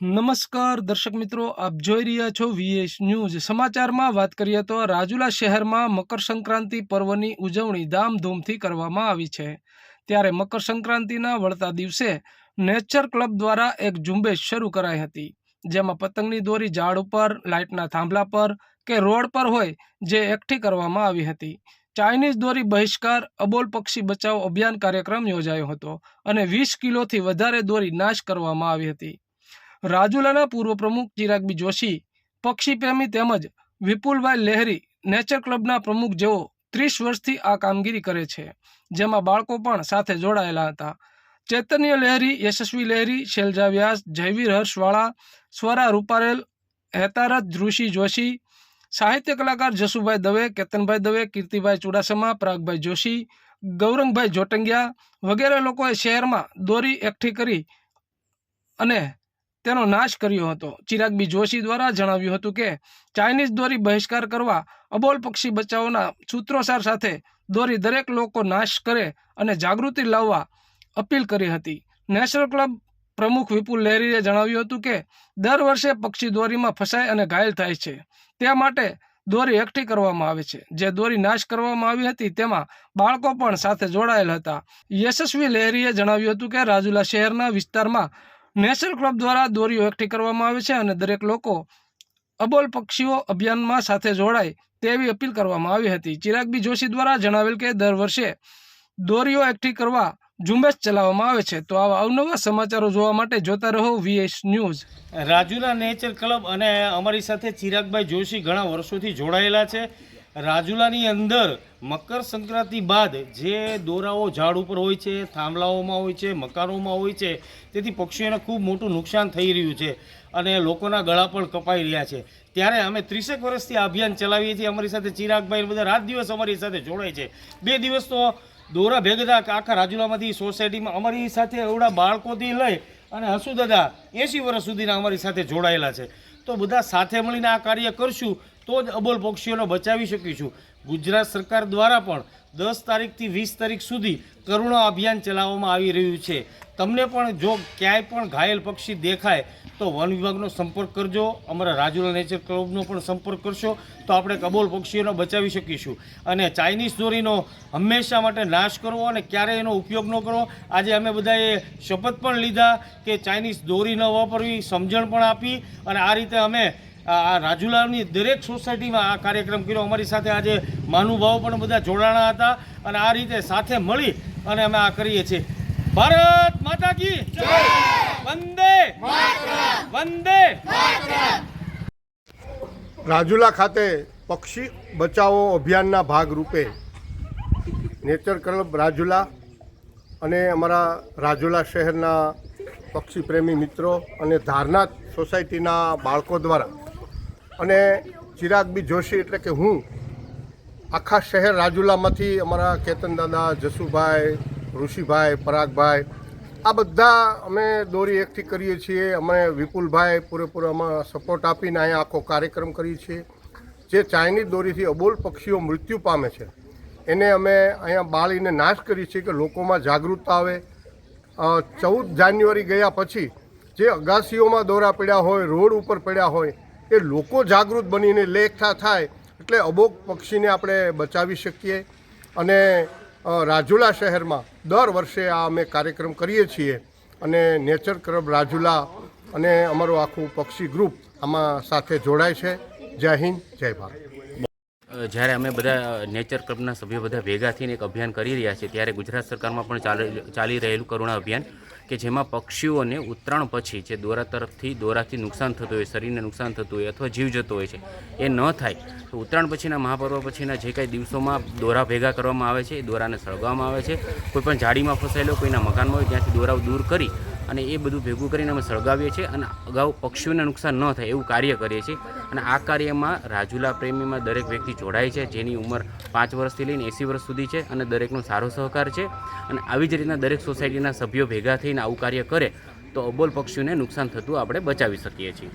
નમસ્કાર દર્શક મિત્રો, આપ જોઈ રહ્યા છો વીએસ ન્યૂઝ. સમાચારમાં વાત કરીએ તો રાજુલા શહેરમાં મકર સંક્રાંતિ પર્વની ઉજવણી ધામધૂમથી કરવામાં આવી છે. ત્યારે મકર સંક્રાંતિના વળતા દિવસે નેચર ક્લબ દ્વારા એક ઝુંબેશ શરૂ કરાઈ હતી, જેમાં પતંગની દોરી ઝાડ ઉપર, લાઇટના થાંભલા પર કે રોડ પર હોય જે એકઠી કરવામાં આવી હતી. ચાઇનીઝ દોરી બહિષ્કાર, અબોલ પક્ષી બચાવો અભિયાન કાર્યક્રમ યોજાયો હતો અને 20 કિલોથી વધારે દોરી નાશ કરવામાં આવી હતી. રાજુલાના પૂર્વ પ્રમુખ ચિરાગબી જોશી, પક્ષી પ્રેમી તેમજ વિપુલભાઈ લહેરી નેચર ક્લબના પ્રમુખ જેઓ 30 વર્ષથી આ કામગીરી કરે છે, જેમાં બાળકો પણ સાથે જોડાયેલા હતા. ચૈતન્ય લહેરી, યશસ્વી લહેરી, શૈલજા વ્યાસ, જયવીર હર્ષવાળા, સ્વરા રૂપારેલ, હેતારથ ઋષિ જોશી, સાહિત્ય કલાકાર જસુભાઈ દવે, કેતનભાઈ દવે, કીર્તિભાઈ ચુડાસમા, પરાગભાઈ જોશી, ગૌરંગભાઈ જોટંગિયા વગેરે લોકોએ શહેરમાં દોરી એકઠી કરી અને તેનો નાશ કર્યો હતો. ચિરાગબી જોશી દ્વારા જણાવ્યું હતું કે ચાઇનીઝ દોરી બહિષ્કાર કરવા, અબોલ પક્ષી બચાવોના સૂત્રોચ્ચાર સાથે દોરી દરેક લોકો નાશ કરે અને જાગૃતિ લાવવા અપીલ કરી હતી. નેશનલ ક્લબ પ્રમુખ વિપુલ લહેરીએ જણાવ્યું હતું કે દર વર્ષે પક્ષી દોરીમાં ફસાય અને ઘાયલ થાય છે, તે માટે દોરી એકઠી કરવામાં આવે છે. જે દોરી નાશ કરવામાં આવી હતી તેમાં બાળકો પણ સાથે જોડાયેલ હતા. યશસ્વી લહેરીએ જણાવ્યું હતું કે રાજુલા શહેરના વિસ્તારમાં નેચર ક્લબ દ્વારા દોરીઓ એકઠી કરવામાં આવે છે અને દરેક લોકો અબોલ પક્ષીઓ અભિયાનમાં સાથે જોડાય તેવી અપીલ કરવામાં આવી હતી. ચિરાગબી જોશી દ્વારા જણાવેલ કે દર વર્ષે દોરીઓ એકઠી કરવા ઝુંબેશ ચલાવવામાં આવે છે. તો આવા અવનવા સમાચારો જોવા માટે જોતા રહો VS news. Rajula nature club અને અમારી સાથે ચિરાગભાઈ જોશી ઘણા વર્ષોથી જોડાયેલા છે. રાજુલાની અંદર મકર સંક્રાંતિ બાદ જે દોરાઓ ઝાડ ઉપર હોય છે, થાંભલાઓમાં હોય છે, મકાનોમાં હોય છે, તેથી પક્ષીઓને ખૂબ મોટું નુકસાન થઈ રહ્યું છે અને લોકોના ગળા પણ કપાઈ રહ્યા છે. ત્યારે અમે 30 વર્ષથી આ અભિયાન ચલાવીએ છીએ. અમારી સાથે ચિરાગભાઈ બધા રાત દિવસ અમારી સાથે જોડાય છે. 2 દિવસ તો દોરા ભેગા આખા રાજુલામાંથી સોસાયટીમાં અમારી સાથે એવડા બાળકોથી લઈ અને હસુ દાદા 80 વર્ષ સુધીના અમારી સાથે જોડાયેલા છે. તો બધા સાથે મળીને આ કાર્ય કરશું તો જ અબોલ પક્ષીઓને બચાવી શકીશું. ગુજરાત સરકાર દ્વારા પણ 10 તારીખથી 20 તારીખ સુધી કરુણા અભિયાન ચલાવવામાં આવી રહ્યું છે. તમને પણ જો ક્યાંય પણ ઘાયલ પક્ષી દેખાય તો વન વિભાગનો સંપર્ક કરજો, અમારા રાજુલા નેચર ક્લબનો પણ સંપર્ક કરશો તો આપણે અબોલ પક્ષીઓને બચાવી શકીશું. અને ચાઇનીઝ દોરીનો હંમેશા માટે નાશ કરવો અને ક્યારેય એનો ઉપયોગ ન કરવો. આજે અમે બધાએ શપથ પણ લીધા કે ચાઇનીઝ દોરી ન વાપરવી, સમજણ પણ આપી અને આ રીતે અમે આ રાજુલાની દરેક સોસાયટીમાં આ કાર્યક્રમ કર્યો. અમારી સાથે આજે મહાનુભાવો પણ બધા જોડાણા હતા અને આ રીતે સાથે મળી અને અમે આ કરીએ છીએ. ભારત માતા કી જય, વંદે માતરમ, વંદે માતરમ. રાજુલા ખાતે પક્ષી બચાવો અભિયાનના ભાગરૂપે નેચર ક્લબ રાજુલા અને અમારા રાજુલા શહેરના પક્ષી પ્રેમી મિત્રો અને ધારનાથ સોસાયટીના બાળકો દ્વારા અને ચિરાગબી જોશી એટલે કે હું આખા શહેર રાજુલામાંથી અમારા કેતન દાદા, જસુભાઈ, ઋષિભાઈ, પરાગભાઈ આ બધા અમે દોરી એકઠી કરીએ છીએ. અમે વિપુલભાઈ પૂરેપૂરો અમે સપોર્ટ આપીને અહીંયા આખો કાર્યક્રમ કરીએ છીએ. જે ચાઇનીઝ દોરીથી અબોલ પક્ષીઓ મૃત્યુ પામે છે એને અમે અહીંયા બાળીને નાશ કરીએ છીએ કે લોકોમાં જાગૃતતા આવે. 14 જાન્યુઆરી ગયા પછી જે અગાસીઓમાં દોરા પડ્યા હોય, રોડ ઉપર પડ્યા હોય, એ લોકો જાગૃત બનીને એકઠા થાય એટલે અબોલ પક્ષીને આપણે બચાવી શકીએ. અને રાજુલા શહેરમાં દર વર્ષે આ અમે કાર્યક્રમ કરીએ છીએ અને નેચર ક્લબ રાજુલા અને અમારું આખું પક્ષી ગ્રુપ આમાં સાથે જોડાય છે. જય હિન્દ, જય ભારત. જ્યારે અમે બધા નેચર ક્લબના સભ્યો બધા ભેગા થઈને એક અભિયાન કરી રહ્યા છીએ, ત્યારે ગુજરાત સરકારમાં પણ ચાલી રહેલું કરુણા અભિયાન કે જેમાં પક્ષીઓને ઉત્તરાયણ પછી જે દોરાથી નુકસાન થતું હોય, શરીરને નુકસાન થતું હોય અથવા જીવ જતો હોય છે, એ ન થાય તો ઉત્તરાયણ પછીના મહાપર્વ પછીના જે કાંઈ દિવસોમાં દોરા ભેગા કરવામાં આવે છે, એ દોરાને સળગાવવામાં આવે છે. કોઈપણ ઝાડીમાં ફસાયેલો કોઈના મકાનમાં હોય ત્યાંથી દોરાઓ દૂર કરી અને એ બધું ભેગું કરીને અમે સળગાવીએ છીએ અને અગાઉ પક્ષીઓને નુકસાન ન થાય એવું કાર્ય કરીએ છીએ. અને આ કાર્યમાં રાજુલા પ્રેમીમાં દરેક વ્યક્તિ જોડાય છે, જેની ઉંમર 5 વર્ષથી લઈને 80 વર્ષ સુધી છે અને દરેકનો સારો સહકાર છે. અને આવી જ રીતના દરેક સોસાયટીના સભ્યો ભેગા થઈને આવું કાર્ય કરે તો અબોલ પક્ષીઓને નુકસાન થતું આપણે બચાવી શકીએ છીએ.